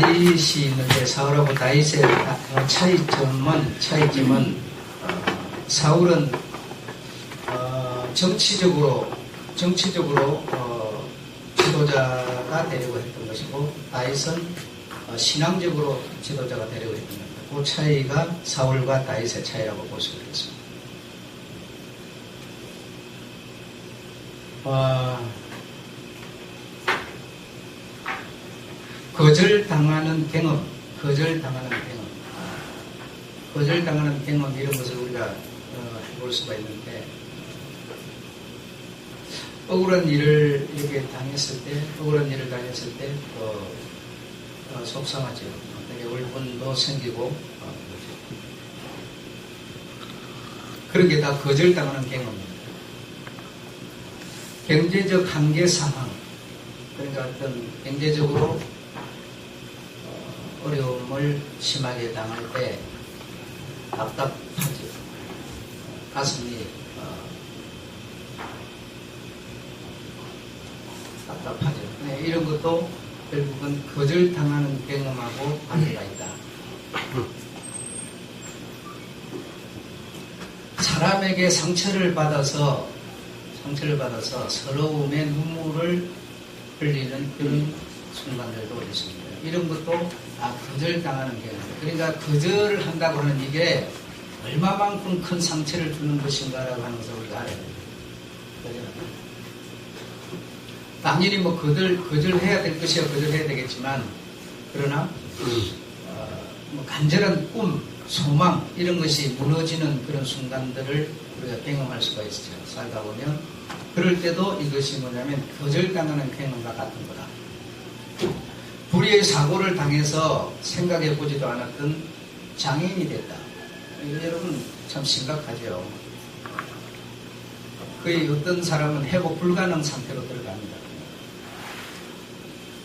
다윗이 있는데 사울하고 다윗의 차이점은 사울은 정치적으로 지도자가 되려고 했던 것이고 다윗은 신앙적으로 지도자가 되려고 했던 것입니다. 그 차이가 사울과 다윗의 차이라고 볼 수 있겠습니다. 거절당하는 경험 이런 것을 우리가 해볼 수가 있는데, 억울한 일을 이렇게 당했을 때 속상하죠. 되게 울분도 생기고 그런 게 다 거절당하는 경험입니다. 경제적 한계 상황, 그러니까 어떤 경제적으로 어려움을 심하게 당할 때 답답하죠. 가슴이 답답하죠. 네, 이런 것도 결국은 거절당하는 경험하고 관계가 있다. 사람에게 상처를 받아서 서러움에 눈물을 흘리는 그런 순간들도 있습니다. 이런 것도 거절당하는 경우입니다. 그러니까 거절을 한다고 하는 이게 얼마만큼 큰 상처를 주는 것인가라고 하는 것을 우리가 알아야 됩니다. 당연히 거절해야 될 것이야 거절해야 되겠지만, 그러나 간절한 꿈, 소망 이런 것이 무너지는 그런 순간들을 우리가 경험할 수가 있죠. 살다 보면 그럴 때도 이것이 뭐냐면 거절당하는 경험과 같은 거다. 불의의 사고를 당해서 생각해 보지도 않았던 장애인이 됐다. 이거 여러분 참 심각하죠. 거의 어떤 사람은 회복 불가능 상태로 들어갑니다.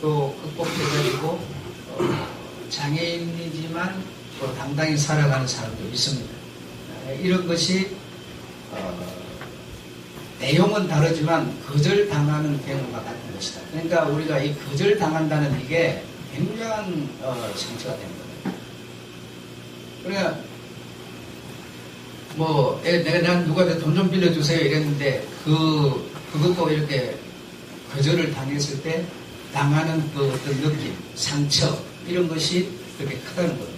또 극복해가지고 장애인이지만 또 당당히 살아가는 사람도 있습니다. 이런 것이 내용은 다르지만 거절당하는 경우가 같은 것이다. 그러니까 우리가 이 거절당한다는 이게 굉장한 상처가 되는 거예요. 그러니까 내가 누구한테 돈 좀 빌려주세요 이랬는데 그것도 이렇게 거절을 당했을 때 당하는 그 어떤 느낌, 상처 이런 것이 그렇게 크다는 겁니다.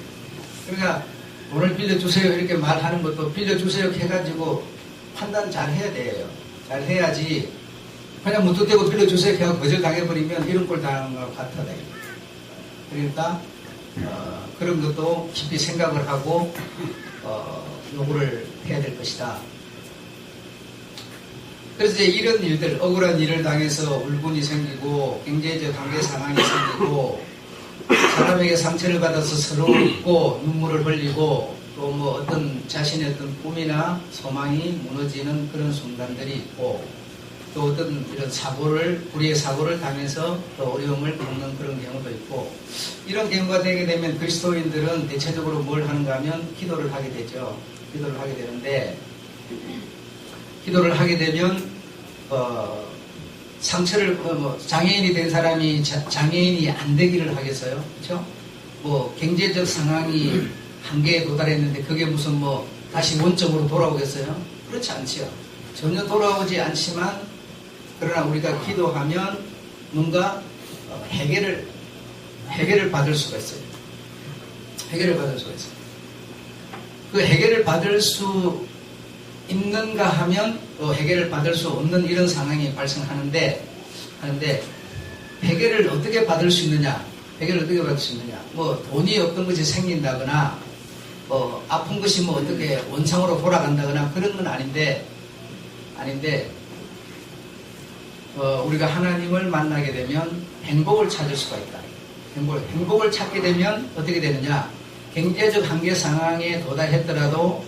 그러니까 돈을 빌려주세요 이렇게 말하는 것도 빌려주세요 해가지고 판단 잘 해야 돼요. 잘 해야지 그냥 무턱대고 빌려주세요 해서 거절당해버리면 이런 꼴 당한 것 같아요. 그러니까 그런 것도 깊이 생각을 하고 요구를 해야 될 것이다. 그래서 이제 이런 일들, 억울한 일을 당해서 울분이 생기고 경제적 한계 상황이 생기고 사람에게 상처를 받아서 서러움고 눈물을 흘리고 또 뭐 어떤 자신의 어떤 꿈이나 소망이 무너지는 그런 순간들이 있고 또 어떤 이런 불의의 사고를 당해서 또 어려움을 겪는 그런 경우도 있고, 이런 경우가 되게 되면 그리스도인들은 대체적으로 뭘 하는가 하면 기도를 하게 되죠. 기도를 하게 되는데, 기도를 하게 되면 상처를 장애인이 된 사람이 장애인이 안 되기를 하겠어요? 그렇죠? 경제적 상황이 한계에 도달했는데 그게 무슨 다시 원점으로 돌아오겠어요? 그렇지 않지요. 전혀 돌아오지 않지만, 그러나 우리가 기도하면 뭔가 해결을 받을 수가 있어요. 해결을 받을 수가 있어요. 그 해결을 받을 수 있는가 하면 또 해결을 받을 수 없는 이런 상황이 발생하는데, 해결을 어떻게 받을 수 있느냐? 돈이 없던 것이 생긴다거나, 아픈 것이 어떻게 원상으로 돌아간다거나 그런 건 아닌데, 우리가 하나님을 만나게 되면 행복을 찾을 수가 있다. 행복을 찾게 되면 어떻게 되느냐? 경제적 한계 상황에 도달했더라도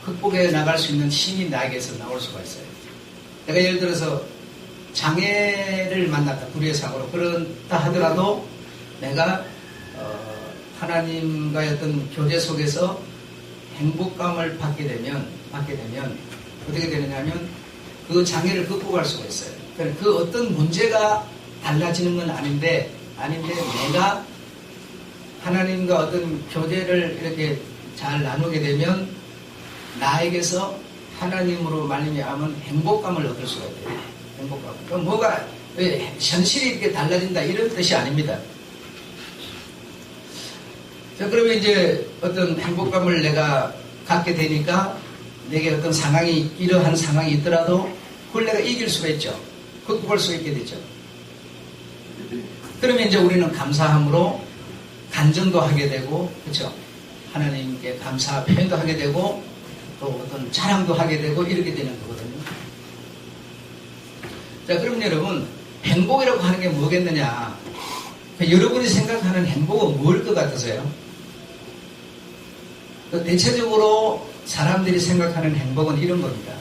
극복해 나갈 수 있는 힘이 나에게서 나올 수가 있어요. 내가 예를 들어서 장애를 만났다. 불의의 사고로. 그렇다 하더라도 내가 하나님과의 어떤 교제 속에서 행복감을 받게 되면 어떻게 되느냐 하면 그 장애를 극복할 수가 있어요. 그 어떤 문제가 달라지는 건 아닌데 내가 하나님과 어떤 교제를 이렇게 잘 나누게 되면 나에게서 하나님으로 말미암은 행복감을 얻을 수가 있어요. 행복감. 그럼 뭐가 현실이 이렇게 달라진다 이런 뜻이 아닙니다. 자, 그러면 이제 어떤 행복감을 내가 갖게 되니까 내게 어떤 상황이 이러한 상황이 있더라도 그걸 내가 이길 수가 있죠. 극복할 수 있게 되죠. 그러면 이제 우리는 감사함으로 간증도 하게 되고, 그렇죠? 하나님께 감사 표현도 하게 되고, 또 어떤 자랑도 하게 되고 이렇게 되는 거거든요. 자, 그럼 여러분 행복이라고 하는 게 뭐겠느냐? 여러분이 생각하는 행복은 뭘 것 같으세요? 대체적으로 사람들이 생각하는 행복은 이런 겁니다.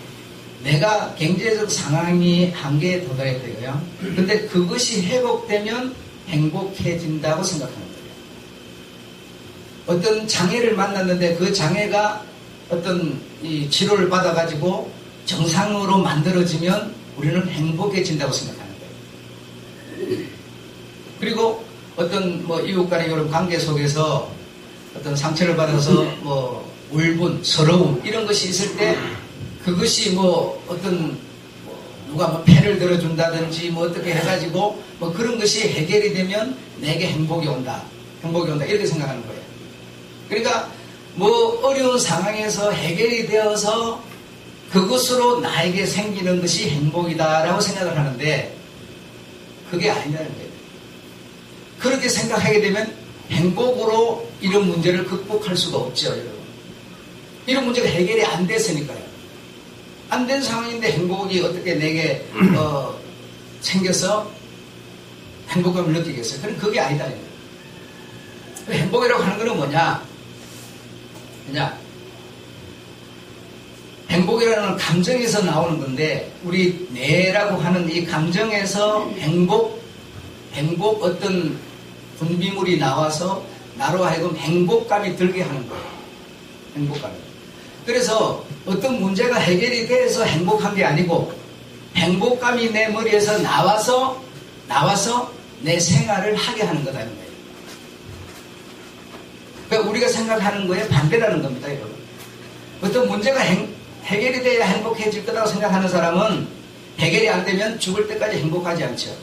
내가 경제적 상황이 한계에 도달했고요. 근데 그것이 회복되면 행복해진다고 생각하는 거예요. 어떤 장애를 만났는데 그 장애가 어떤 이 치료를 받아가지고 정상으로 만들어지면 우리는 행복해진다고 생각하는 거예요. 그리고 어떤 뭐 이웃 간의 이런 관계 속에서 어떤 상처를 받아서 뭐 울분, 서러움 이런 것이 있을 때 그것이 뭐 어떤 누가 뭐 펜을 들어준다든지 뭐 어떻게 해가지고 뭐 그런 것이 해결이 되면 내게 행복이 온다. 행복이 온다. 이렇게 생각하는 거예요. 그러니까 뭐 어려운 상황에서 해결이 되어서 그것으로 나에게 생기는 것이 행복이다라고 생각을 하는데 그게 아니라는 거예요. 그렇게 생각하게 되면 행복으로 이런 문제를 극복할 수가 없죠, 여러분. 이런 문제가 해결이 안 됐으니까요. 안 된 상황인데 행복이 어떻게 내게 생겨서 행복감을 느끼겠어요? 그럼 그게 아니다. 행복이라고 하는 것은 뭐냐? 그냥 행복이라는 감정에서 나오는 건데 우리 뇌라고 하는 이 감정에서 행복 어떤 분비물이 나와서 나로 하여금 행복감이 들게 하는 거예요. 행복감이. 그래서 어떤 문제가 해결이 돼서 행복한 게 아니고 행복감이 내 머리에서 나와서 내 생활을 하게 하는 거다는 거예요. 그러니까 우리가 생각하는 거에 반대라는 겁니다, 여러분. 어떤 문제가 해결이 돼야 행복해질 거라고 생각하는 사람은 해결이 안 되면 죽을 때까지 행복하지 않죠.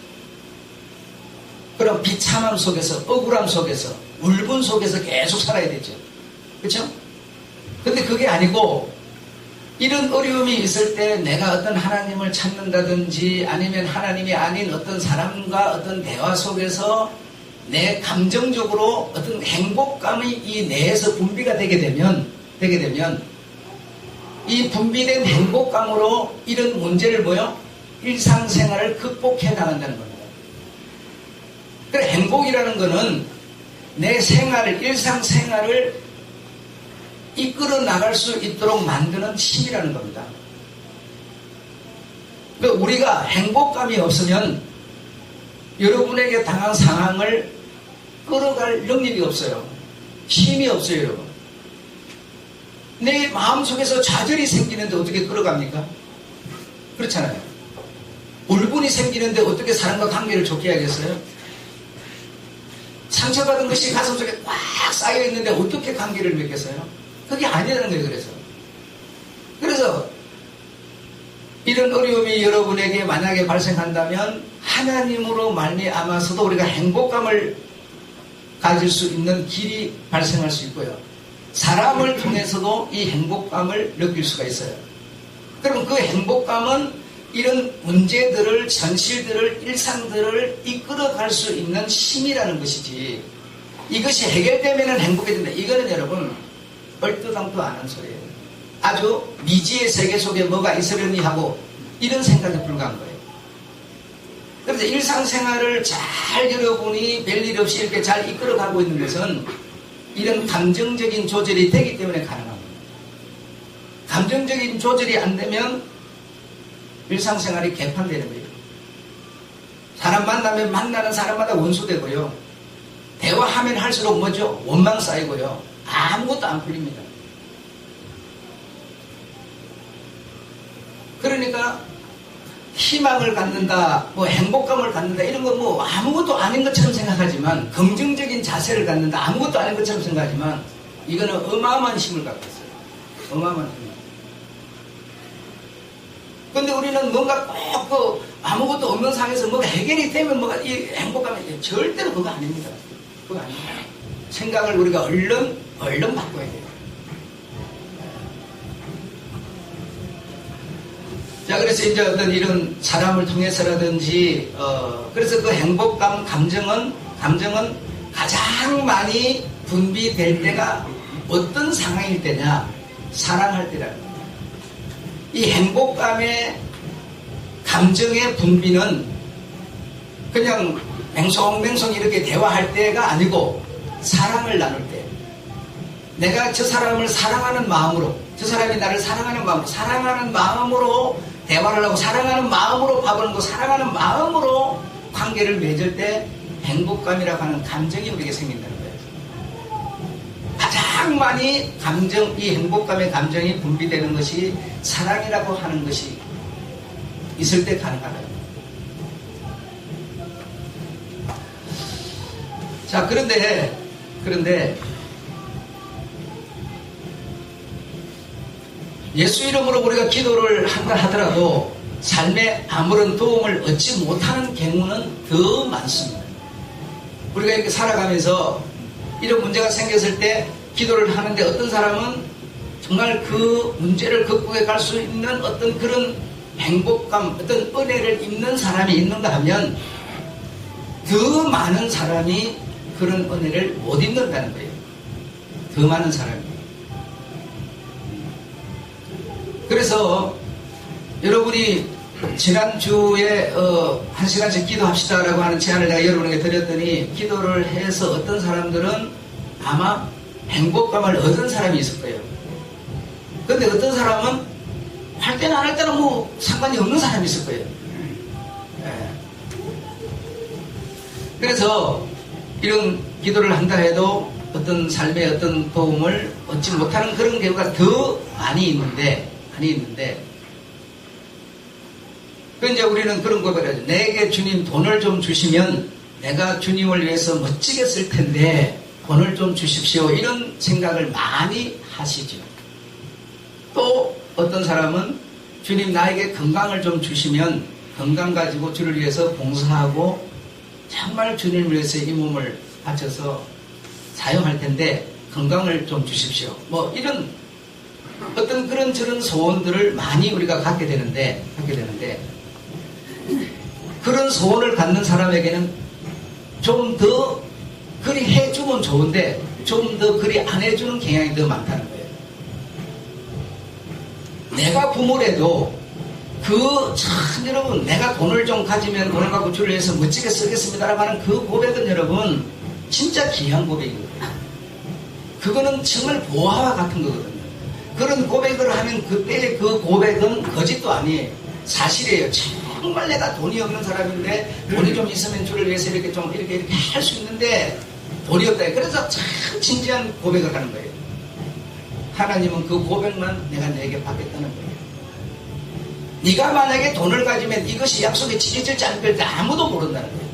그럼 비참함 속에서, 억울함 속에서, 울분 속에서 계속 살아야 되죠. 그렇죠? 근데 그게 아니고 이런 어려움이 있을 때 내가 어떤 하나님을 찾는다든지 아니면 하나님이 아닌 어떤 사람과 어떤 대화 속에서 내 감정적으로 어떤 행복감이 이 뇌에서 분비가 되게 되면 이 분비된 행복감으로 이런 문제를 일상생활을 극복해 나간다는 겁니다. 그래, 행복이라는 거는 내 생활을, 일상생활을 이끌어 나갈 수 있도록 만드는 힘이라는 겁니다. 그러니까 우리가 행복감이 없으면 여러분에게 당한 상황을 끌어갈 능력이 없어요. 힘이 없어요, 여러분. 내 마음속에서 좌절이 생기는데 어떻게 끌어갑니까? 그렇잖아요. 울분이 생기는데 어떻게 사람과 관계를 좋게 하겠어요? 상처받은 것이 가슴속에 꽉 쌓여있는데 어떻게 관계를 맺겠어요? 그게 아니라는 거예요. 그래서 이런 어려움이 여러분에게 만약에 발생한다면 하나님으로 말미암아서도 우리가 행복감을 가질 수 있는 길이 발생할 수 있고요. 사람을 통해서도 이 행복감을 느낄 수가 있어요. 그럼 그 행복감은 이런 문제들을, 현실들을, 일상들을 이끌어갈 수 있는 힘이라는 것이지, 이것이 해결되면 행복해진다. 이거는 여러분 얼토당토 안 한 소리예요. 아주 미지의 세계 속에 뭐가 있으려니 하고 이런 생각에 불과한 거예요. 그래서 일상생활을 잘 여러분이 별일 없이 이렇게 잘 이끌어가고 있는 것은 이런 감정적인 조절이 되기 때문에 가능합니다. 감정적인 조절이 안 되면 일상생활이 개판되는 거예요. 사람 만나면 만나는 사람마다 원수되고요. 대화하면 할수록 원망 쌓이고요. 아무것도 안 풀립니다. 그러니까 희망을 갖는다, 뭐 행복감을 갖는다 이런 거 뭐 아무것도 아닌 것처럼 생각하지만, 긍정적인 자세를 갖는다 아무것도 아닌 것처럼 생각하지만 이거는 어마어마한 힘을 갖고 있어요. 어마어마한 힘. 근데 우리는 뭔가 꼭 아무것도 없는 상황에서 뭐가 해결이 되면 뭐가 이 행복감이 절대로 그거 아닙니다. 그거 아닙니다. 생각을 우리가 얼른 바꿔야 돼요. 자, 그래서 이제 어떤 이런 사람을 통해서라든지, 그래서 그 행복감, 감정은 가장 많이 분비될 때가 어떤 상황일 때냐? 사랑할 때라는 거예요. 이 행복감의 감정의 분비는 그냥 맹송맹송 이렇게 대화할 때가 아니고 사랑을 나눌 때, 내가 저 사람을 사랑하는 마음으로, 저 사람이 나를 사랑하는 마음으로 대화를 하고, 사랑하는 마음으로 밥을 먹고, 사랑하는 마음으로 관계를 맺을 때 행복감이라고 하는 감정이 우리에게 생긴다는 거예요. 가장 많이 이 행복감의 감정이 분비되는 것이 사랑이라고 하는 것이 있을 때 가능하다. 자, 그런데 예수 이름으로 우리가 기도를 한다 하더라도 삶에 아무런 도움을 얻지 못하는 경우는 더 많습니다. 우리가 이렇게 살아가면서 이런 문제가 생겼을 때 기도를 하는데 어떤 사람은 정말 그 문제를 극복해 갈 수 있는 어떤 그런 행복감, 어떤 은혜를 입는 사람이 있는가 하면 더 많은 사람이 그런 은혜를 못 입는다는 거예요. 더 많은 사람이. 그래서 여러분이 지난주에 1시간씩 기도합시다라고 하는 제안을 내가 여러분에게 드렸더니 기도를 해서 어떤 사람들은 아마 행복감을 얻은 사람이 있을 거예요. 그런데 어떤 사람은 할 때는 안 할 때는 뭐 상관이 없는 사람이 있을 거예요. 네. 그래서 이런 기도를 한다 해도 어떤 삶의 어떤 도움을 얻지 못하는 그런 경우가 더 많이 있는데 이제 우리는 그런 고백을 하죠. 내게 주님 돈을 좀 주시면 내가 주님을 위해서 멋지게 쓸 텐데 돈을 좀 주십시오. 이런 생각을 많이 하시죠. 또 어떤 사람은 주님 나에게 건강을 좀 주시면 건강 가지고 주를 위해서 봉사하고 정말 주님을 위해서 이 몸을 바쳐서 사용할 텐데 건강을 좀 주십시오. 뭐 이런 어떤 그런 저런 소원들을 많이 우리가 갖게 되는데 그런 소원을 갖는 사람에게는 좀 더 그리 해주면 좋은데 좀 더 그리 안 해주는 경향이 더 많다는 거예요. 내가 부모래도 여러분 내가 돈을 좀 가지면 돈을 갖고 주를 위해서 멋지게 쓰겠습니다라고 하는 그 고백은 여러분 진짜 귀한 고백이거든요. 그거는 정말 보화와 같은 거거든요. 그런 고백을 하면 그때의 그 고백은 거짓도 아니에요. 사실이에요. 정말 내가 돈이 없는 사람인데 돈이 좀 있으면 주를 위해서 이렇게 할 수 있는데 돈이 없다. 그래서 참 진지한 고백을 하는 거예요. 하나님은 그 고백만 내가 너에게 받겠다는 거예요. 네가 만약에 돈을 가지면 이것이 약속에 지켜질지 안 될지 아무도 모른다는 거예요.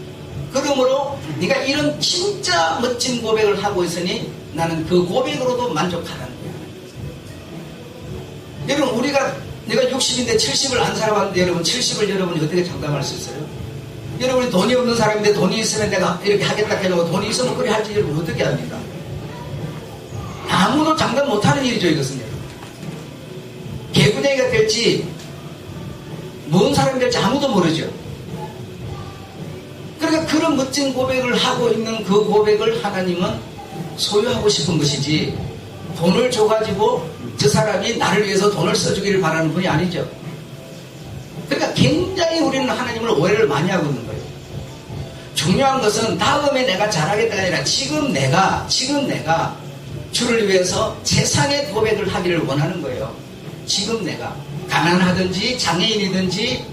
그러므로 네가 이런 진짜 멋진 고백을 하고 있으니 나는 그 고백으로도 만족하라는 거예요. 여러분 내가 60인데 70을 안 살아봤는데 여러분 70을 여러분이 어떻게 장담할 수 있어요? 여러분이 돈이 없는 사람인데 돈이 있으면 내가 이렇게 하겠다 해놓고 돈이 있으면 그리 할지 여러분 어떻게 합니까? 아무도 장담 못하는 일이죠 이것은. 개구쟁이가 될지 뭔 사람이 될지 아무도 모르죠. 그러니까 그런 멋진 고백을 하고 있는 그 고백을 하나님은 소유하고 싶은 것이지 돈을 줘가지고 저 사람이 나를 위해서 돈을 써주기를 바라는 분이 아니죠. 그러니까 굉장히 우리는 하나님을 오해를 많이 하고 있는 거예요. 중요한 것은 다음에 내가 잘하겠다가 아니라 지금 내가 주를 위해서 세상의 고백을 하기를 원하는 거예요. 지금 내가 가난하든지 장애인이든지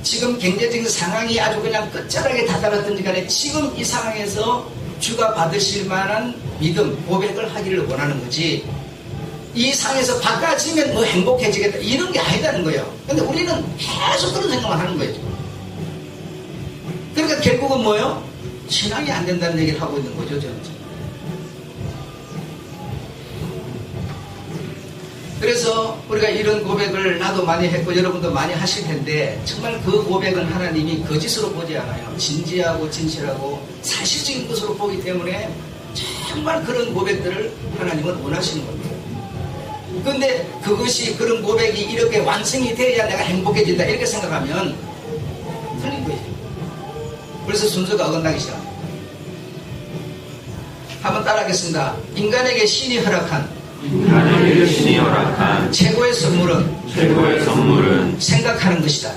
지금 경제적인 상황이 아주 그냥 끝자락에 다다랐든지 간에 지금 이 상황에서 주가 받으실 만한 믿음, 고백을 하기를 원하는 거지. 이 상에서 바꿔지면 뭐 행복해지겠다 이런 게 아니다는 거예요. 근데 우리는 계속 그런 생각만 하는 거예요. 그러니까 결국은 뭐예요? 신앙이 안 된다는 얘기를 하고 있는 거죠, 저는. 그래서 우리가 이런 고백을 나도 많이 했고 여러분도 많이 하실 텐데 정말 그 고백은 하나님이 거짓으로 보지 않아요. 진지하고 진실하고 사실적인 것으로 보기 때문에 정말 그런 고백들을 하나님은 원하시는 겁니다. 그런데 그것이 그런 고백이 이렇게 완성이 돼야 내가 행복해진다 이렇게 생각하면 틀린 거예요. 그래서 순서가 어긋나기 시작합니다. 한번 따라하겠습니다. 인간에게 신이 허락한 최고의 선물은 생각하는 것이다.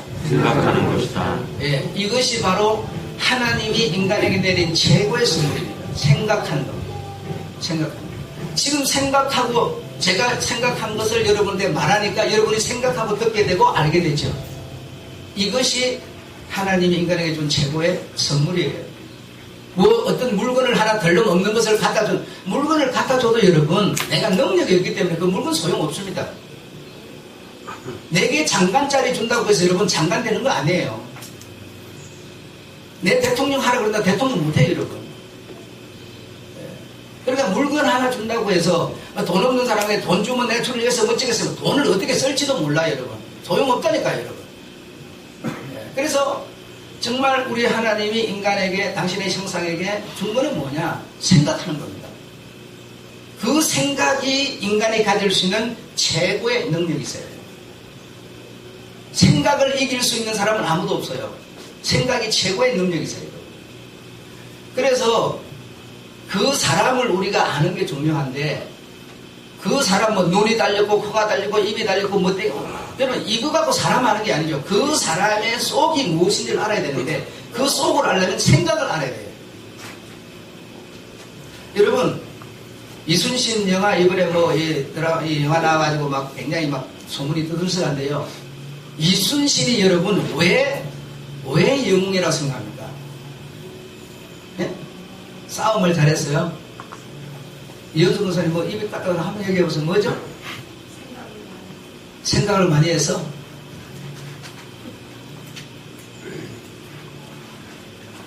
예, 이것이 바로 하나님이 인간에게 내린 최고의 선물입니다. 생각하는 것. 지금 생각하고 제가 생각한 것을 여러분한테 말하니까 여러분이 생각하고 듣게 되고 알게 되죠. 이것이 하나님이 인간에게 준 최고의 선물이에요. 뭐 어떤 물건을 하나 덜렁 없는 것을 갖다 준 물건을 갖다 줘도 여러분 내가 능력이 없기 때문에 그 물건 소용없습니다. 내게 장관짜리 준다고 해서 여러분 장관 되는 거 아니에요. 내 대통령 하라 그런다 대통령 못해요 여러분. 그러니까 물건 하나 준다고 해서 돈 없는 사람에게 돈 주면 내가 주를 위해서 멋지겠어요. 돈을 어떻게 쓸지도 몰라요 여러분. 소용없다니까요 여러분. 그래서 정말 우리 하나님이 인간에게 당신의 형상에게 준 거는 뭐냐? 생각하는 겁니다. 그 생각이 인간이 가질 수 있는 최고의 능력이 있어요. 생각을 이길 수 있는 사람은 아무도 없어요. 생각이 최고의 능력이 있어요. 그래서 그 사람을 우리가 아는 게 중요한데 그 사람 뭐 눈이 달렸고 코가 달렸고 입이 달렸고 뭐 여러분 이거 갖고 사람 아는 게 아니죠. 그 사람의 속이 무엇인지를 알아야 되는데 그 속을 알려면 생각을 알아야 돼요. 여러분 이순신 영화 이번에 뭐 이 영화 나와가지고 막 굉장히 막 소문이 떠들썩한데요. 이순신이 여러분 왜 영웅이라고 생각합니까? 네? 싸움을 잘했어요. 이현수 목사님 뭐 입에 깎아서 한번 얘기해보세요. 뭐죠? 생각을 많이 해서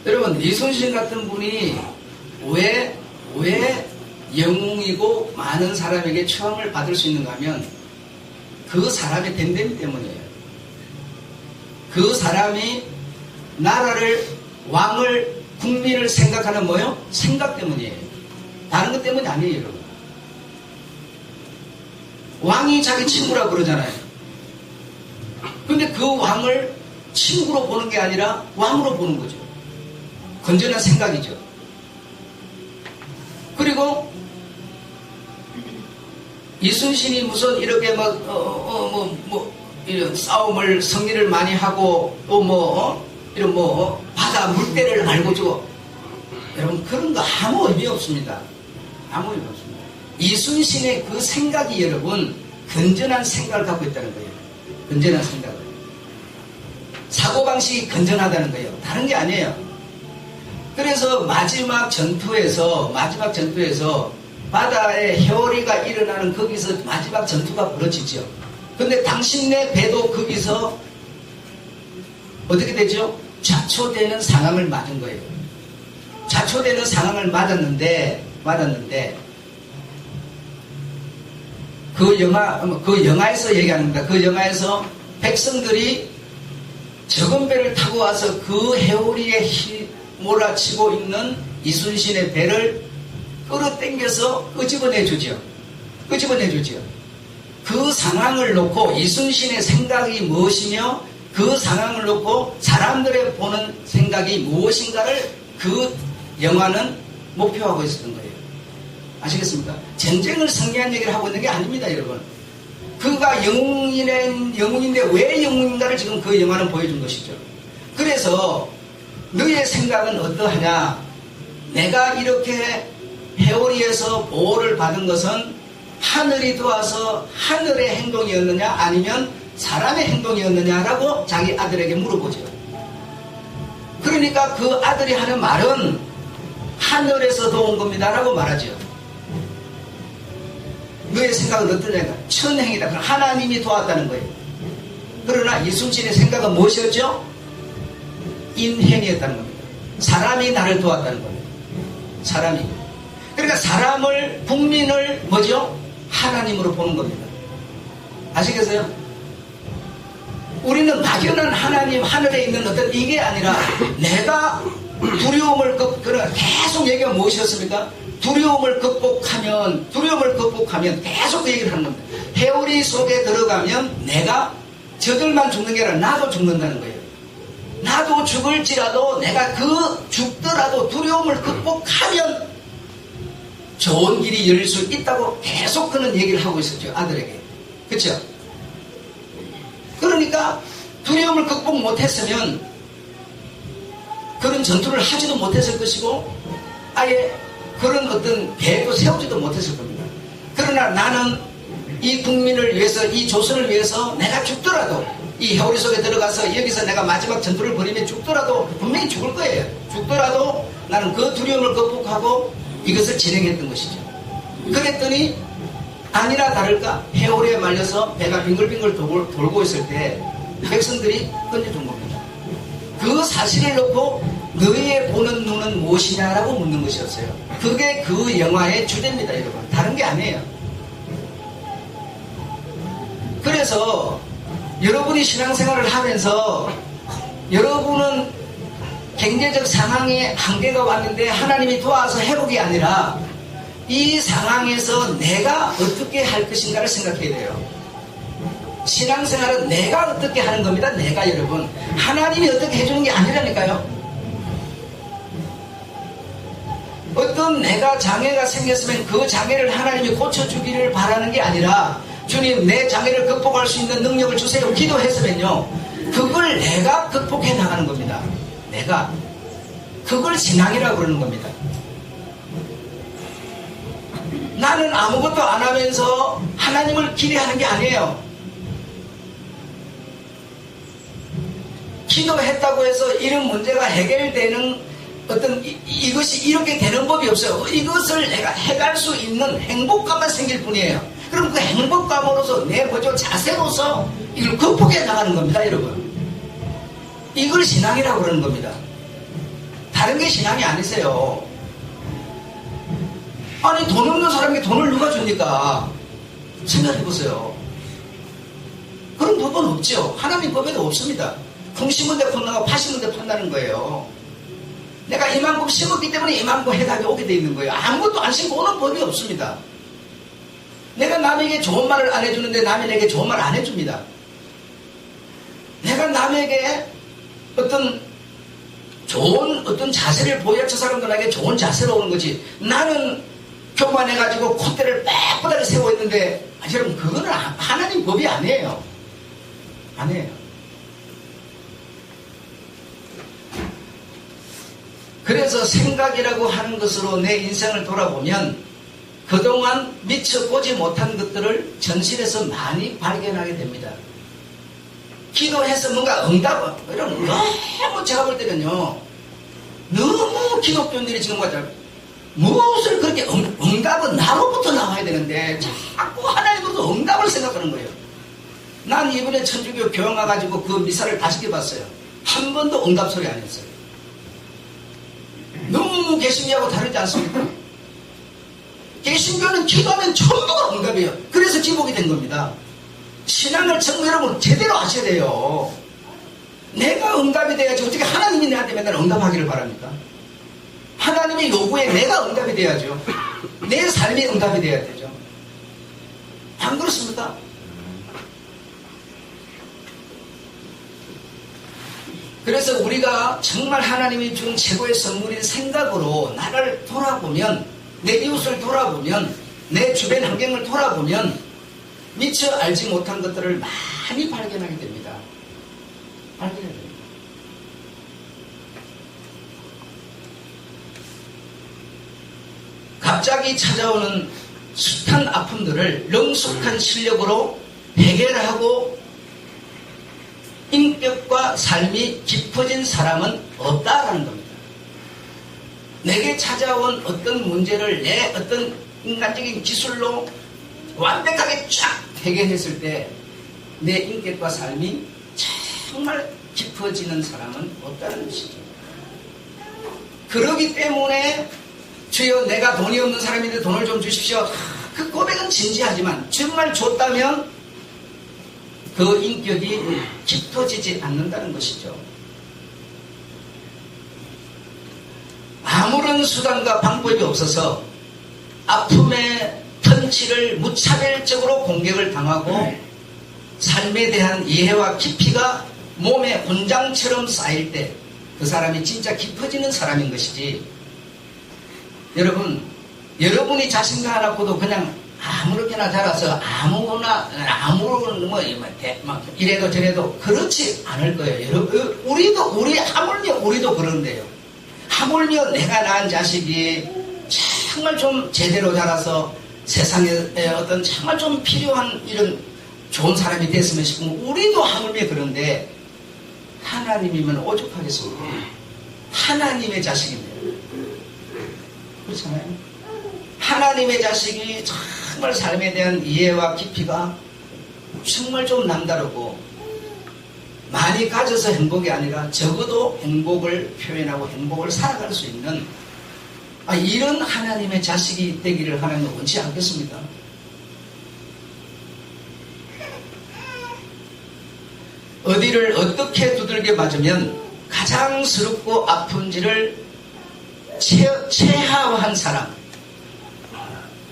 여러분 이순신 같은 분이 왜 영웅이고 많은 사람에게 추앙을 받을 수 있는가 하면 그 사람의 됨됨이 때문이에요. 그 사람이 나라를 왕을 국민을 생각하는 뭐요? 생각 때문이에요. 다른 것 때문이 아니에요 여러분. 왕이 자기 친구라고 그러잖아요. 근데 그 왕을 친구로 보는 게 아니라 왕으로 보는 거죠. 건전한 생각이죠. 그리고 이순신이 무슨 이렇게 이런 싸움을 승리를 많이 하고 또 이런 바다 물때를 알고 주고 여러분 그런 거 아무 의미 없습니다. 아무 의미 없습니다. 이순신의 그 생각이 여러분 건전한 생각을 갖고 있다는 거예요. 건전한 생각을. 사고방식이 건전하다는 거예요. 다른 게 아니에요. 그래서 마지막 전투에서 바다에 해오리가 일어나는 거기서 마지막 전투가 벌어지죠. 근데 당신네 배도 거기서 어떻게 되죠? 좌초되는 상황을 맞은 거예요. 좌초되는 상황을 맞았는데 그 영화에서 얘기하는 겁니다. 그 영화에서 백성들이 적은 배를 타고 와서 그 해오리에 몰아치고 있는 이순신의 배를 끌어당겨서 끄집어내주죠. 그 상황을 놓고 이순신의 생각이 무엇이며 그 상황을 놓고 사람들의 보는 생각이 무엇인가를 그 영화는 목표하고 있었던 거예요. 아시겠습니까? 전쟁을 승리한 얘기를 하고 있는 게 아닙니다, 여러분. 그가 영웅인데 왜 영웅인가를 지금 그 영화는 보여준 것이죠. 그래서 너의 생각은 어떠하냐? 내가 이렇게 해오리에서 보호를 받은 것은 하늘이 도와서 하늘의 행동이었느냐 아니면 사람의 행동이었느냐라고 자기 아들에게 물어보죠. 그러니까 그 아들이 하는 말은 하늘에서 도운 겁니다라고 말하죠. 너의 생각은 어떠냐? 천행이다. 그럼 하나님이 도왔다는 거예요. 그러나 이순신의 생각은 무엇이었죠? 인행이었다는 겁니다. 사람이 나를 도왔다는 겁니다. 사람이. 그러니까 사람을, 국민을 뭐죠? 하나님으로 보는 겁니다. 아시겠어요? 우리는 막연한 하나님, 하늘에 있는 어떤 이게 아니라 내가 두려움을 계속 얘기가 무엇이었습니까? 두려움을 극복하면 계속 그 얘기를 하는 겁니다. 회오리 속에 들어가면 내가 저들만 죽는 게 아니라 나도 죽는다는 거예요. 나도 죽을지라도 내가 죽더라도 두려움을 극복하면 좋은 길이 열릴 수 있다고 계속 그는 얘기를 하고 있었죠. 아들에게. 그렇죠? 그러니까 두려움을 극복 못했으면 그런 전투를 하지도 못했을 것이고 아예 그런 어떤 계획도 세우지도 못했을 겁니다. 그러나 나는 이 국민을 위해서, 이 조선을 위해서 내가 죽더라도 이 회오리 속에 들어가서 여기서 내가 마지막 전투를 벌이면 죽더라도 분명히 죽을 거예요. 죽더라도 나는 그 두려움을 극복하고 이것을 진행했던 것이죠. 그랬더니 아니나 다를까 회오리에 말려서 배가 빙글빙글 돌고 있을 때 백성들이 건져준 겁니다. 그 사실을 놓고 너희의 보는 눈은 무엇이냐라고 묻는 것이었어요. 그게 그 영화의 주제입니다, 여러분. 다른 게 아니에요. 그래서 여러분이 신앙생활을 하면서 여러분은 경제적 상황에 한계가 왔는데 하나님이 도와서 회복이 아니라 이 상황에서 내가 어떻게 할 것인가를 생각해야 돼요. 신앙생활은 내가 어떻게 하는 겁니다. 내가 여러분. 하나님이 어떻게 해주는 게 아니라니까요. 어떤 내가 장애가 생겼으면 그 장애를 하나님이 고쳐주기를 바라는 게 아니라 주님 내 장애를 극복할 수 있는 능력을 주세요 기도했으면요 그걸 내가 극복해 나가는 겁니다. 내가 그걸 신앙이라고 그러는 겁니다. 나는 아무것도 안 하면서 하나님을 기대하는 게 아니에요. 기도했다고 해서 이런 문제가 해결되는 어떤 이것이 이렇게 되는 법이 없어요. 이것을 내가 해갈 수 있는 행복감만 생길 뿐이에요. 그럼 그 행복감으로서 내 자세로서 이걸 극복해 나가는 겁니다, 여러분. 이걸 신앙이라고 그러는 겁니다. 다른 게 신앙이 아니세요. 아니 돈 없는 사람에게 돈을 누가 줍니까? 생각해보세요. 그런 법은 없죠. 하나님 법에도 없습니다. 콩 심은 데 콩나가 파 심은 데 판다는 거예요. 내가 이만큼 심었기 때문에 이만큼 해답이 오게 돼 있는 거예요. 아무것도 안 심고 오는 법이 없습니다. 내가 남에게 좋은 말을 안 해주는데 남이 내게 좋은 말을 안 해줍니다. 내가 남에게 어떤 자세를 보여야 저 사람도 나에게 좋은 자세로 오는 거지. 나는 교만해가지고 콧대를 빽빽하게 세우고 있는데 여러분 그거는 하나님 법이 아니에요. 아니에요. 그래서 생각이라고 하는 것으로 내 인생을 돌아보면 그동안 미처 보지 못한 것들을 전실에서 많이 발견하게 됩니다. 기도해서 뭔가 응답을, 여러분, 너무 제가 볼 때는요, 너무 기독교인들이 지금 같아요. 무엇을 그렇게 응답은 나로부터 나와야 되는데 자꾸 하나님으로부터 응답을 생각하는 거예요. 난 이번에 천주교 교양 와가지고 그 미사를 다시 해봤어요. 한 번도 응답 소리 안 했어요. 너무 개신교하고 다르지 않습니까? 개신교는 기도하면 전부가 응답이에요. 그래서 지복이 된 겁니다. 신앙을 정말 여러분 제대로 하셔야 돼요. 내가 응답이 돼야지 어떻게 하나님이 나한테 맨날 응답하기를 바랍니까? 하나님의 요구에 내가 응답이 돼야죠. 내 삶이 응답이 돼야 되죠. 안 그렇습니까? 그래서 우리가 정말 하나님이 준 최고의 선물인 생각으로 나를 돌아보면, 내 이웃을 돌아보면, 내 주변 환경을 돌아보면 미처 알지 못한 것들을 많이 발견하게 됩니다. 발견하게 됩니다. 갑자기 찾아오는 숱한 아픔들을 능숙한 실력으로 해결하고 인격과 삶이 깊어진 사람은 없다라는 겁니다. 내게 찾아온 어떤 문제를 내 어떤 인간적인 기술로 완벽하게 쫙 해결했을 때 내 인격과 삶이 정말 깊어지는 사람은 없다는 것이죠. 그러기 때문에 주여 내가 돈이 없는 사람인데 돈을 좀 주십시오. 그 고백은 진지하지만 정말 줬다면 그 인격이 깊어지지 않는다는 것이죠. 아무런 수단과 방법이 없어서 아픔의 펀치를 무차별적으로 공격을 당하고 삶에 대한 이해와 깊이가 몸에 혼장처럼 쌓일 때 그 사람이 진짜 깊어지는 사람인 것이지. 여러분, 여러분이 자신감 하나고도 그냥 아무렇게나 자라서 아무거나 막 이래도 저래도 그렇지 않을 거예요. 여러분, 우리 하물며 우리도 그런데요. 하물며 내가 낳은 자식이 정말 좀 제대로 자라서 세상에 어떤 정말 좀 필요한 이런 좋은 사람이 됐으면 싶으면 우리도 하물며 그런데 하나님이면 오죽하겠습니까? 하나님의 자식입니다. 그렇잖아요. 하나님의 자식이 정말 삶에 대한 이해와 깊이가 정말 좀 남다르고 많이 가져서 행복이 아니라 적어도 행복을 표현하고 행복을 살아갈 수 있는 이런 하나님의 자식이 되기를 하나님은 원치 않겠습니까? 어디를 어떻게 두들겨 맞으면 가장 스럽고 아픈지를 체화한 사람,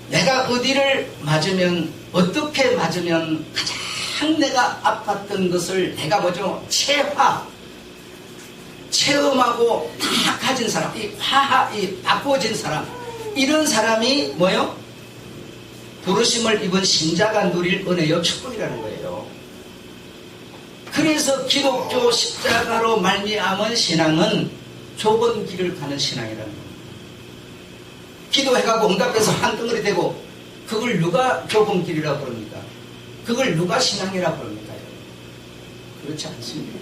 내가 어디를 맞으면 어떻게 맞으면 가장 내가 아팠던 것을 내가 뭐죠? 체험하고 다 가진 사람, 이 바꾸어진 사람, 이런 사람이 뭐요? 부르심을 입은 신자가 누릴 은혜요 축복이라는 거예요. 그래서 기독교 십자가로 말미암은 신앙은 좁은 길을 가는 신앙이라는 겁니다. 기도해가고 응답해서 한 덩어리 되고 그걸 누가 좁은 길이라고 부릅니까? 그걸 누가 신앙이라고 부릅니까? 그렇지 않습니다.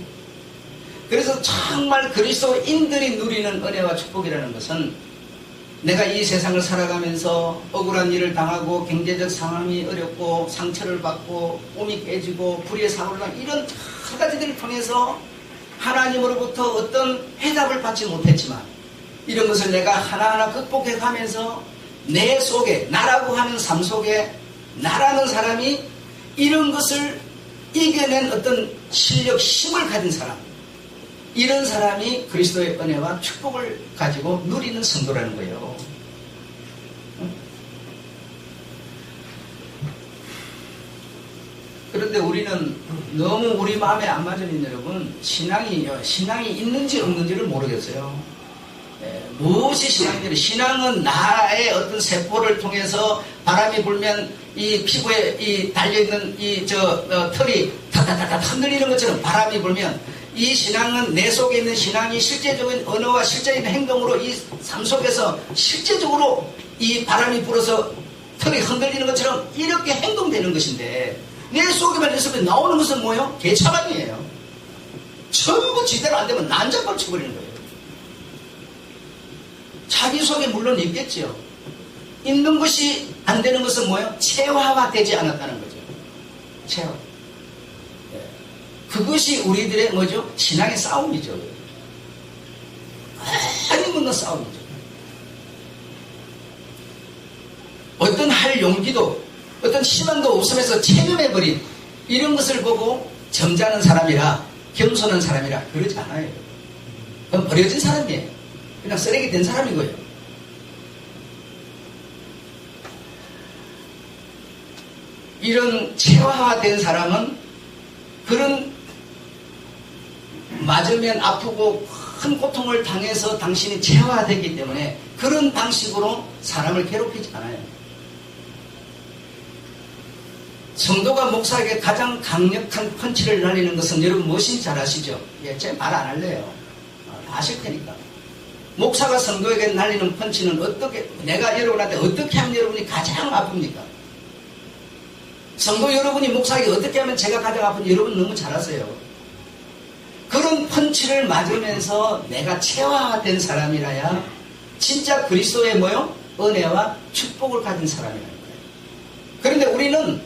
그래서 정말 그리스도인들이 누리는 은혜와 축복이라는 것은 내가 이 세상을 살아가면서 억울한 일을 당하고 경제적 상황이 어렵고 상처를 받고 몸이 깨지고 불의의 사고를 당하고 이런 여러 가지들을 통해서 하나님으로부터 어떤 해답을 받지 못했지만 이런 것을 내가 하나하나 극복해 가면서 내 속에 나라고 하는 삶 속에 나라는 사람이 이런 것을 이겨낸 어떤 실력, 힘을 가진 사람, 이런 사람이 그리스도의 은혜와 축복을 가지고 누리는 성도라는 거예요. 그런데 우리는 너무 우리 마음에 안 맞으면 여러분 신앙이 있는지 없는지를 모르겠어요. 무엇이 신앙인지, 신앙은 나의 어떤 세포를 통해서 바람이 불면 이 피부에 이 달려있는 털이 다다다다 흔들리는 것처럼 바람이 불면 이 신앙은 내 속에 있는 신앙이 실제적인 언어와 실제적인 행동으로 이 삶 속에서 실제적으로 이 바람이 불어서 털이 흔들리는 것처럼 이렇게 행동되는 것인데 내 속에만 있으면 나오는 것은 뭐예요? 개차반이에요. 전부 지대로 안 되면 난장발 쳐버리는 거예요. 자기 속에 물론 있겠죠. 있는 것이 안 되는 것은 뭐예요? 체화가 되지 않았다는 거죠. 체화. 그것이 우리들의 뭐죠? 신앙의 싸움이죠. 많이 묻는 싸움이죠. 어떤 할 용기도 어떤 희망도 없으면서 체념해버린 이런 것을 보고 점잖은 사람이라 겸손한 사람이라 그러지 않아요. 그건 버려진 사람이에요. 그냥 쓰레기 된 사람이고요. 이런 체화된 사람은 그런 맞으면 아프고 큰 고통을 당해서 당신이 체화되기 때문에 그런 방식으로 사람을 괴롭히지 않아요. 성도가 목사에게 가장 강력한 펀치를 날리는 것은 여러분 무엇인지 잘 아시죠? 제가 말 안 할래요. 다 아실 테니까. 목사가 성도에게 날리는 펀치는 어떻게, 내가 여러분한테 어떻게 하면 여러분이 가장 아픕니까? 성도 여러분이 목사에게 어떻게 하면 제가 가장 아픈지 여러분 너무 잘 아세요. 그런 펀치를 맞으면서 내가 체화된 사람이라야 진짜 그리스도의 뭐요? 은혜와 축복을 가진 사람이라는 거예요. 그런데 우리는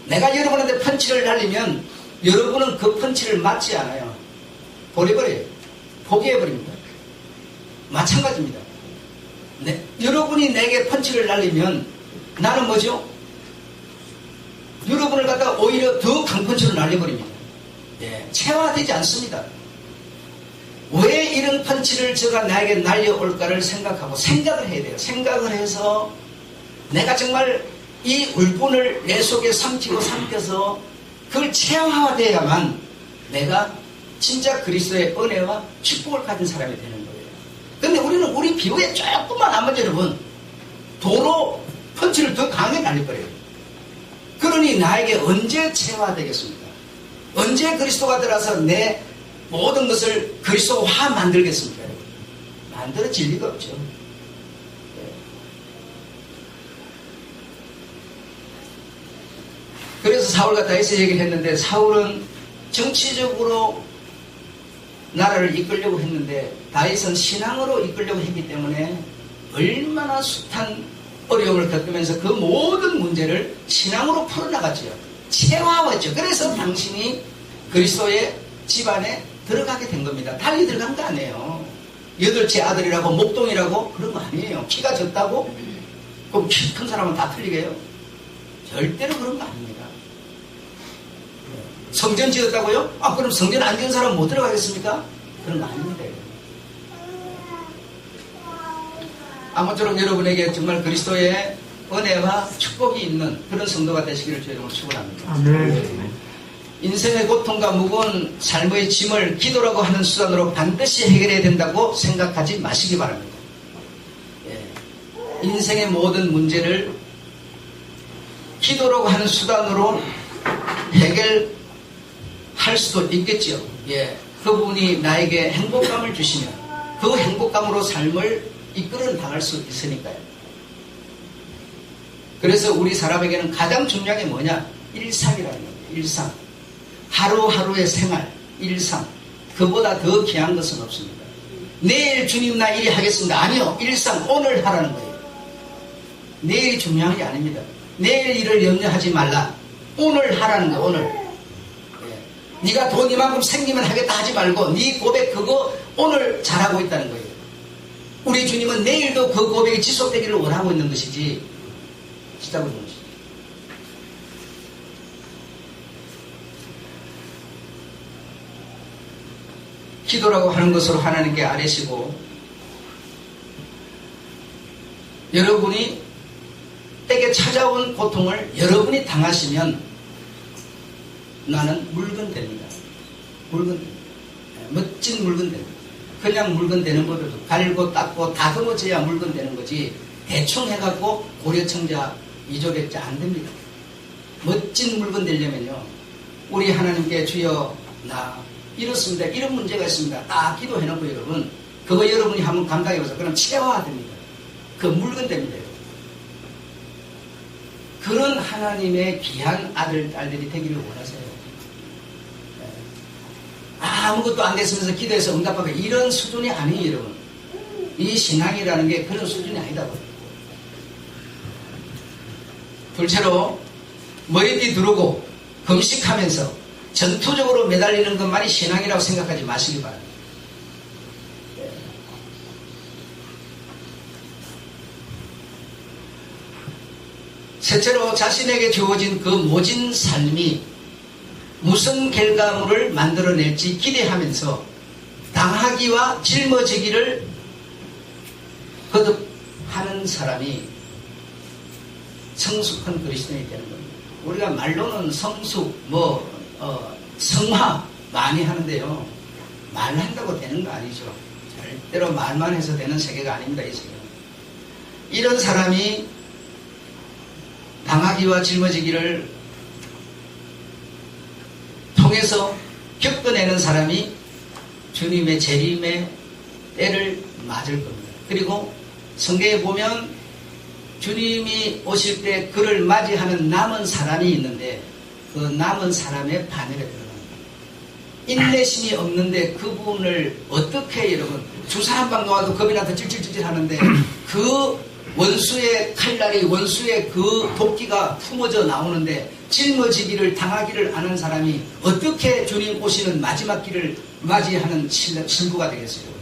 내가 여러분한테 펀치를 날리면 여러분은 그 펀치를 맞지 않아요. 버려버려요. 포기해버립니다. 마찬가지입니다. 여러분이 내게 펀치를 날리면 나는 뭐죠? 여러분을 갖다가 오히려 더 강펀치로 날려버립니다. 체화되지 않습니다. 왜 이런 펀치를 저가 나에게 날려올까를 생각하고 생각을 해야 돼요. 생각을 해서 내가 정말 이 울분을 내 속에 삼켜서 그걸 체화돼야만 내가 진짜 그리스도의 은혜와 축복을 가진 사람이 되는 거예요. 근데 우리는 우리 비유에 조금만 안 맞아 여러분 도로 펀치를 더 강하게 날릴 거예요. 그러니 나에게 언제 체화되겠습니까? 언제 그리스도가 들어서 내 모든 것을 그리스도화 만들겠습니까? 여러분? 만들어질 리가 없죠. 그래서 사울과 다윗의 얘기를 했는데 사울은 정치적으로 나라를 이끌려고 했는데 다윗은 신앙으로 이끌려고 했기 때문에 얼마나 숱한 어려움을 겪으면서 그 모든 문제를 신앙으로 풀어나갔죠. 체화했죠. 그래서 당신이 그리스도의 집안에 들어가게 된 겁니다. 달리 들어간 거 아니에요. 여덟째 아들이라고 목동이라고 그런 거 아니에요. 키가 적다고 그럼 키 큰 사람은 다 틀리게요. 절대로 그런 거 아닙니다. 성전 지었다고요? 그럼 성전 안 지은 사람은 못 들어가겠습니까? 그런 거 아닙니다. 아무쪼록 여러분에게 정말 그리스도의 은혜와 축복이 있는 그런 성도가 되시기를 주님으로 축원합니다. 아멘. 인생의 고통과 무거운 삶의 짐을 기도라고 하는 수단으로 반드시 해결해야 된다고 생각하지 마시기 바랍니다. 인생의 모든 문제를 기도라고 하는 수단으로 해결할 수도 있겠죠. 그분이 나에게 행복감을 주시면 그 행복감으로 삶을 이끌어 나갈 수 있으니까요. 그래서 우리 사람에게는 가장 중요한 게 뭐냐? 일상이라는 거예요. 일상. 하루하루의 생활, 일상. 그보다 더 귀한 것은 없습니다. 내일 주님 나 일이 하겠습니다. 아니요. 일상 오늘 하라는 거예요. 내일이 중요한 게 아닙니다. 내일 일을 염려하지 말라. 오늘 하라는 거예요. 오늘. 네가 돈 이만큼 생기면 하겠다 하지 말고 네 고백 그거 오늘 잘하고 있다는 거예요. 우리 주님은 내일도 그 고백이 지속되기를 원하고 있는 것이지 시작을 하는 것이죠. 기도라고 하는 것으로 하나님께 아뢰시고 여러분이 때게 찾아온 고통을 여러분이 당하시면 나는 물건 됩니다. 물건 됩니다. 멋진 물건 됩니다. 그냥 물건 되는 법도 갈고 닦고 다듬어져야 물건 되는 거지 대충 해갖고 고려청자 이조랬자 안 됩니다. 멋진 물건 되려면요 우리 하나님께 주여 나 이렇습니다. 이런 문제가 있습니다. 딱 기도해놓고 여러분 그거 여러분이 한번 감당해보세요. 그럼 체화됩니다. 그 물건 됩니다. 그런 하나님의 귀한 아들 딸들이 되기를 원하세요. 아무것도 안 됐으면서 기도해서 응답하고 이런 수준이 아니에요. 여러분 이 신앙이라는 게 그런 수준이 아니다. 둘째로 머리띠 두르고 금식하면서 전투적으로 매달리는 것만이 신앙이라고 생각하지 마시기 바랍니다. 셋째로 자신에게 주어진 그 모진 삶이 무슨 결과물을 만들어낼지 기대하면서 당하기와 짊어지기를 거듭하는 사람이 성숙한 그리스도인이 되는 겁니다. 우리가 말로는 성숙, 성화 많이 하는데요. 말한다고 되는 거 아니죠. 절대로 말만 해서 되는 세계가 아닙니다. 이 세계는. 이런 사람이 당하기와 짊어지기를 통해서 겪어내는 사람이 주님의 재림의 때를 맞을 겁니다. 그리고 성경에 보면 주님이 오실 때 그를 맞이하는 남은 사람이 있는데 그 남은 사람의 반열에 들어갑니다. 인내심이 없는데 그분을 어떻게 여러분 주사 한 방 놓아도 겁이 나서 찔찔찔찔 하는데 그 원수의 칼날이 원수의 그 도끼가 품어져 나오는데 짊어지기를 당하기를 아는 사람이 어떻게 주님 오시는 마지막 길을 맞이하는 신부가 되겠어요?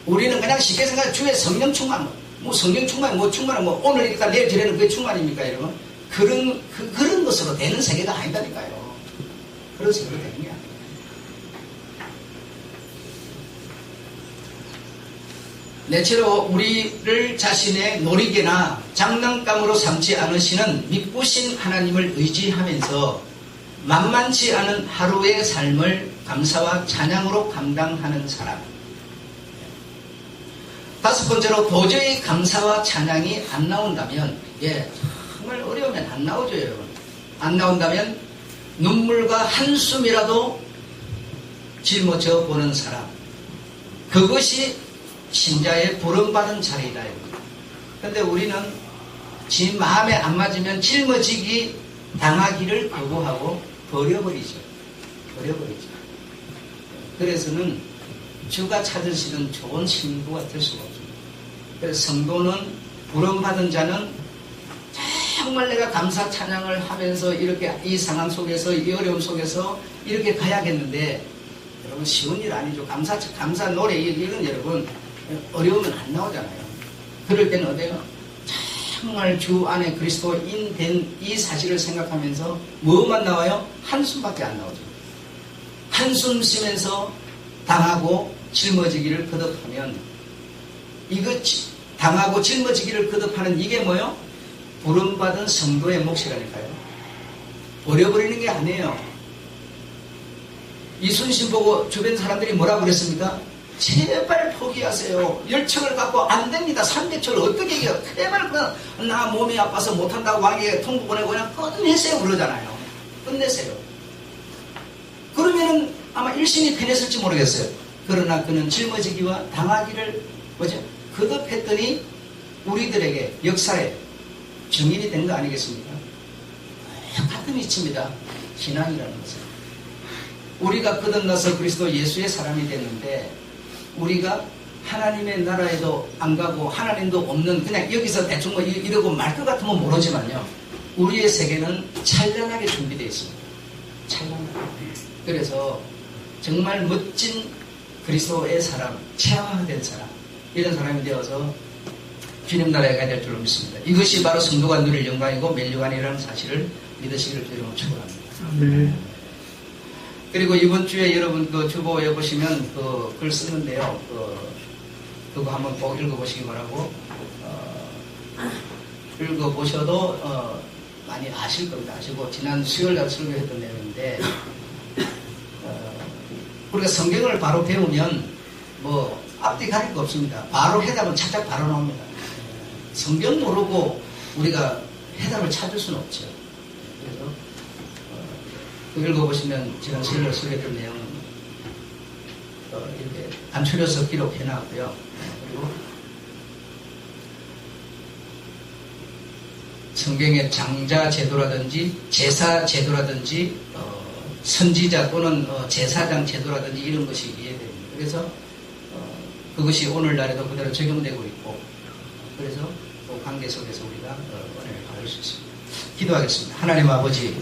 우리는 그냥 쉽게 생각해 주의 성령 충만, 뭐 성령 충만, 뭐 충만은 뭐 오늘 일단 내일 저래는 그게 충만입니까, 여러분? 그런 것으로 되는 세계가 아니다니까요. 그런 세계로 되는 게 아니에요. 내체로 우리를 자신의 놀이개나 장난감으로 삼지 않으시는 믿부신 하나님을 의지하면서 만만치 않은 하루의 삶을 감사와 찬양으로 감당하는 사람. 다섯 번째로 도저히 감사와 찬양이 안 나온다면, 정말 어려우면 안 나오죠, 여러분. 안 나온다면 눈물과 한숨이라도 짊어져 보는 사람. 그것이 신자의 부름받은 자리이다. 그런데 우리는 지 마음에 안 맞으면 짊어지기 당하기를 거부하고 버려버리죠. 그래서는 주가 찾으시는 좋은 신부가 될 수가 없습니다. 그래서 성도는 부름받은 자는 정말 내가 감사 찬양을 하면서 이렇게 이 상황 속에서 이 어려움 속에서 이렇게 가야겠는데 여러분 쉬운 일 아니죠. 감사 노래 이건 여러분 어려우면 안 나오잖아요. 그럴 때는 어때요? 정말 주 안에 그리스도인 된 이 사실을 생각하면서 뭐만 나와요? 한숨밖에 안 나오죠. 한숨 쉬면서 당하고 짊어지기를 거듭하면 이거 당하고 짊어지기를 거듭하는 이게 뭐예요? 부름받은 성도의 몫이라니까요. 버려버리는 게 아니에요. 이순신 보고 주변 사람들이 뭐라고 그랬습니까? 제발 포기하세요. 열척을 갖고 안 됩니다. 300초를 어떻게 이겨요? 제발 그냥 나 몸이 아파서 못한다고 왕에게 통보 보내고 그냥 끝내세요 그러잖아요. 끝내세요. 그러면은 아마 일신이 편했을지 모르겠어요. 그러나 그는 짊어지기와 당하기를 거듭했더니 우리들에게 역사에 증인이 된 거 아니겠습니까? 같은 이치입니다. 신앙이라는 것은. 우리가 거듭나서 그리스도 예수의 사람이 됐는데 우리가 하나님의 나라에도 안 가고 하나님도 없는 그냥 여기서 대충 뭐 이러고 말 것 같으면 모르지만요. 우리의 세계는 찬란하게 준비되어 있습니다. 찬란하게. 그래서 정말 멋진 그리스도의 사람, 체화된 사람, 이런 사람이 되어서 주님 나라에 가야 될 줄로 믿습니다. 이것이 바로 성도가 누릴 영광이고 멸류관이라는 사실을 믿으시기를 주님으로 축원합니다. 네. 그리고 이번 주에 여러분 그 주보에 보시면 그 글 쓰는데요. 그거 한번 꼭 읽어보시기 바라고, 읽어보셔도 많이 아실 겁니다. 아시고 지난 수요일 날 설교했던 내용인데, 우리가 성경을 바로 배우면 뭐 앞뒤 가릴 거 없습니다. 바로 해답은 착착 바로 나옵니다. 성경 모르고 우리가 해답을 찾을 수는 없죠. 그래서 읽어보시면 지난 수요일 날 설교했던 내용은 이렇게 단추려서 기록해놨고요. 그리고 성경의 장자 제도라든지 제사 제도라든지 선지자 또는 제사장 제도라든지 이런 것이 이해됩니다. 그래서 그것이 오늘날에도 그대로 적용되고 있고, 그래서 그 관계 속에서 우리가 은혜를 받을 수 있습니다. 기도하겠습니다. 하나님 아버지,